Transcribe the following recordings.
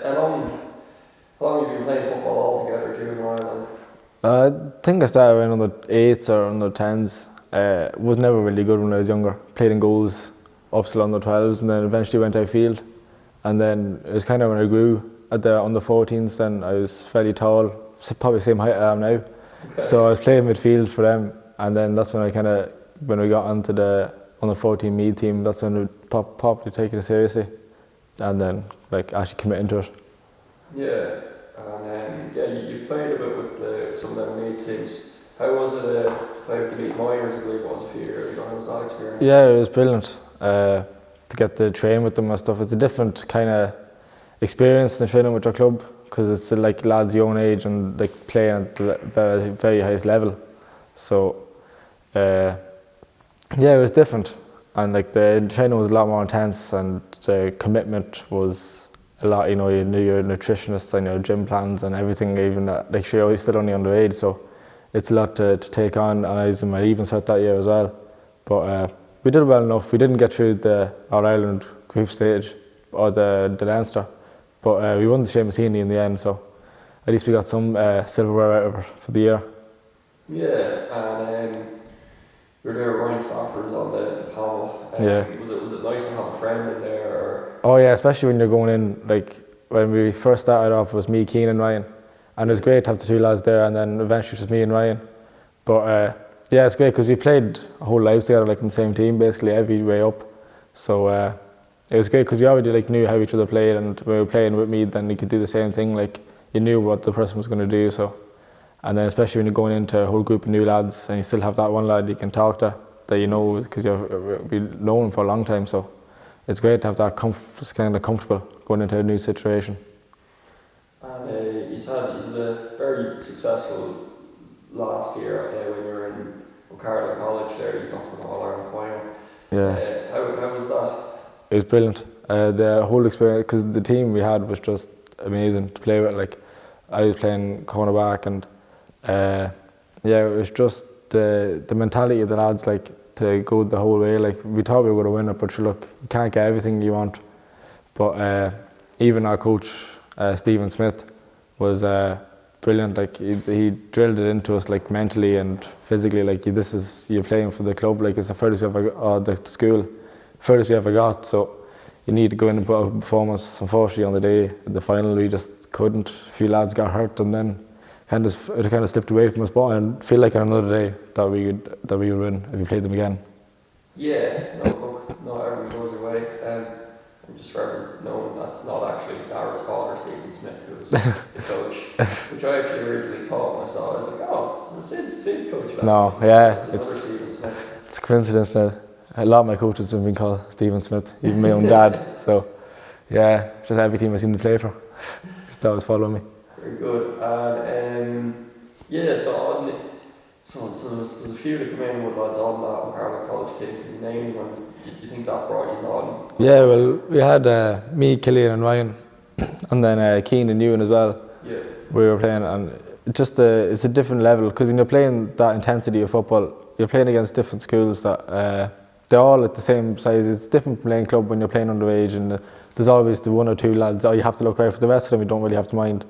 How long have you been playing football altogether, junior Ireland? I think I started around under 8s or under 10s. Was never really good when I was younger. Played in goals up till under 12s and then eventually went outfield. And then it was kind of when I grew at the under 14s, then I was fairly tall, probably the same height I am now. Okay. So I was playing midfield for them, and then that's when when we got onto the under 14 Meath team, that's when we properly taking it seriously, and then actually committing to it. Yeah, and you played a bit with some of them Meath teams. How was it to play with the Meath minors? I believe it was a few years ago. How was that experience? Yeah, it was brilliant. To get to train with them and stuff. It's a different kind of experience than training with your club, because it's like lads your own age and playing at the very, very highest level. So yeah, it was different, and the training was a lot more intense, and the commitment was a lot. You know, you knew your nutritionist and your gym plans and everything. Even sure, you're still only underage, so it's a lot to take on. And I was in my leaving cert that year as well, but we did well enough. We didn't get through our Ireland group stage or the Leinster, but we won the Seamus Heaney in the end, so at least we got some silverware out of it for the year. Yeah, and you were there, Ryan Stafford was on the panel. Yeah. Was it nice to have a friend in there? Or? Oh yeah, especially when you're going in, when we first started off, it was me, Keane and Ryan, and it was great to have the two lads there, and then eventually it was me and Ryan. But yeah, it's great because we played a whole lives together, in the same team, basically every way up. So it was great because we already knew how each other played, and when we were playing with me, then you could do the same thing. You knew what the person was going to do. So, and then especially when you're going into a whole group of new lads, and you still have that one lad you can talk to that you know because you've been known for a long time. So it's great to have that kind of comfortable going into a new situation. And he's had a very successful last year when you were in Carlow College there. He's got to an All-Ireland final. Yeah. How was that? It was brilliant. The whole experience, because the team we had was just amazing to play with. I was playing cornerback, and yeah, it was just the mentality of the lads, to go the whole way. We thought we were going to win it, but look, you can't get everything you want. But even our coach, Stephen Smith, was brilliant. He drilled it into us mentally and physically. You're playing for the club. It's the furthest we ever, or the school, furthest we ever got. So you need to go in and put a performance. Unfortunately, on the day of the final, we just couldn't. A few lads got hurt, and then it kind of slipped away from us. But I feel like on another day that we would win if we played them again. Yeah, not everyone goes away. I'm just forever knowing that's not actually Darragh's father, Stephen Smith, who was the coach, which I actually originally thought when I saw it. I was like, oh, it's the Sid's coach. No, yeah, it's Stephen Smith. It's a coincidence now. A lot of my coaches have been called Stephen Smith, even my own dad. So, yeah, just every team I seem to play for, just always follow me. Very good. And yeah, so there's a few that come in with lads on that Carlow College team. Can you name one? Do you think that brought you on? Yeah, well, we had me, Killian and Ryan, and then Keane and Ewan as well. Yeah. We were playing, and it's a different level, because when you're playing that intensity of football, you're playing against different schools that they're all at the same size. It's different playing club when you're playing underage, and there's always the one or two lads you have to look out for. The rest of them you don't really have to mind,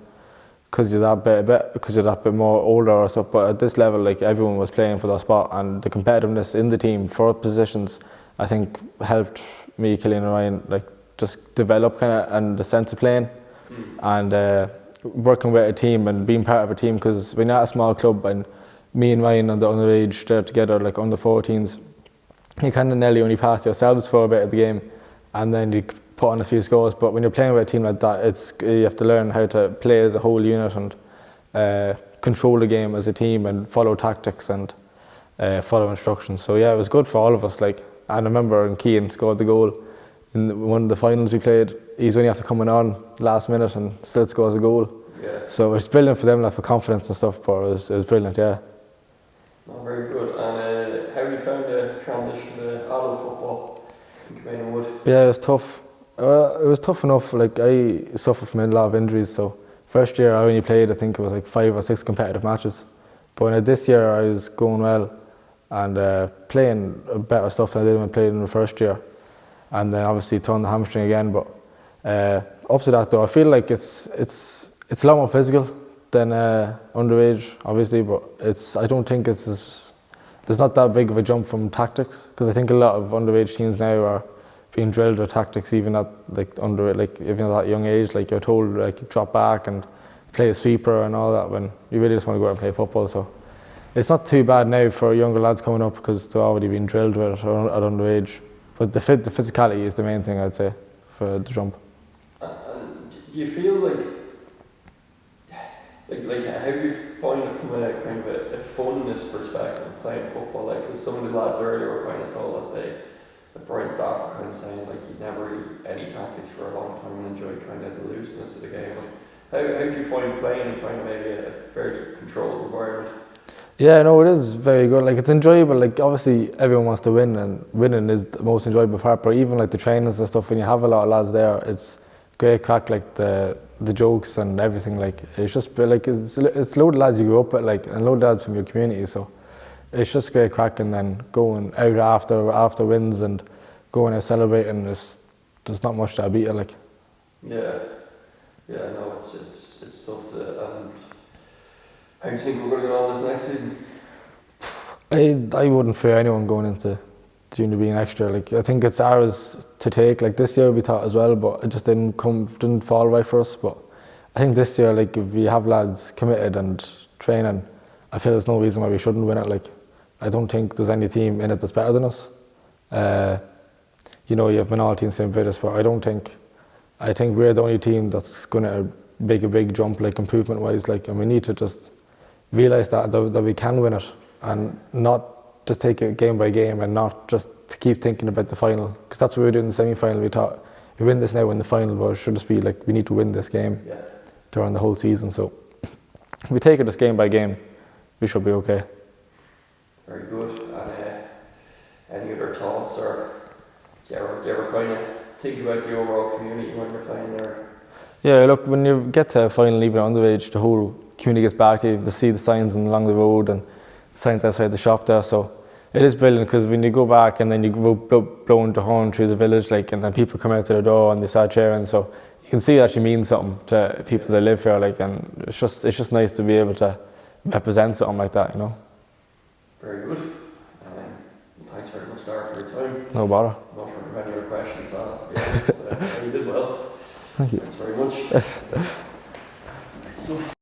because you're that bit more older or stuff. But at this level, everyone was playing for their spot, and the competitiveness in the team for positions, I think, helped me, Killian and Ryan, just develop and the sense of playing, and working with a team and being part of a team. Because we're not a small club, and me and Ryan and the underage there together, under 14s, you kind of nearly only pass yourselves for a bit of the game, and then you put on a few scores. But when you're playing with a team like that, you have to learn how to play as a whole unit and control the game as a team and follow tactics and follow instructions. So yeah, it was good for all of us. And I remember when Keane scored the goal in one of the finals we played, he's only after coming on last minute and still scores a goal. Yeah. So it's brilliant for them, for confidence and stuff. But it was brilliant, yeah. Oh, very good. And how have you found the transition to adult football in Camino Wood? Yeah, it was tough. It was tough enough. I suffered from a lot of injuries, so first year I only played, I think it was 5 or 6 competitive matches. But this year I was going well and playing better stuff than I did when I played in the first year. And then obviously torn the hamstring again, but Up to that though, I feel like it's a lot more physical than underage, obviously, but I don't think there's not that big of a jump from tactics, because I think a lot of underage teams now are being drilled with tactics even at even at that young age. Like you're told drop back and play a sweeper and all that, when you really just want to go out and play football. So it's not too bad now for younger lads coming up, because they're already being drilled with it at underage. But the physicality is the main thing, I'd say, for the jump. And do you feel like how do you find it from a kind of a funness perspective playing football? Like, because some of the lads earlier were kind of told that Brian Staff were kind of saying like he'd never eat any tactics for a long time and enjoyed kind of the looseness of the game. But how do you find playing in kind of maybe a fairly controlled environment? Yeah, no, it is very good. Like, it's enjoyable. Like, obviously everyone wants to win, and winning is the most enjoyable part. But even like the trainings and stuff, when you have a lot of lads there, it's great crack. Like the jokes and everything. Like, it's just like it's load of lads you grew up with, like, and load of lads from your community. So it's just great crack. And then going out after wins and going out celebrating, there's not much that beat it. Like. Yeah, no, it's tough to. And how do you think we're going to go on this next season? I wouldn't fear anyone going into junior being extra. Like, I think it's ours to take. Like, this year we thought as well, but it just didn't fall right for us. But I think this year, like, if we have lads committed and training, I feel there's no reason why we shouldn't win it. Like, I don't think there's any team in it that's better than us. You have Minalty and St. Vitus, but I think we're the only team that's going to make a big jump, like, improvement wise. Like, and we need to just realise that we can win it, and not just take it game by game, and not just keep thinking about the final, because that's what we were doing in the semi-final. We thought, we win this now in the final, but it should just be like, we need to win this game during the whole season. So if we take it just game by game, we should be okay. Very good. And any other thoughts, or do you ever kind of think about the overall community when you're playing there? Yeah, look, when you get to a final, even underage, the whole community gets back to you to see the signs along the road and the signs outside the shop there. So it is brilliant, because when you go back and then you go blowing the horn through the village, like, and then people come out to the door and they start cheering. So you can see it actually means something to people that live here, like, and it's just nice to be able to represent something like that, Very good. Thanks very much, Darragh, for your time. No bother. I'm not sure if there are any other questions asked, to be honest, but you did well. Thank you. Thanks very much. Great stuff.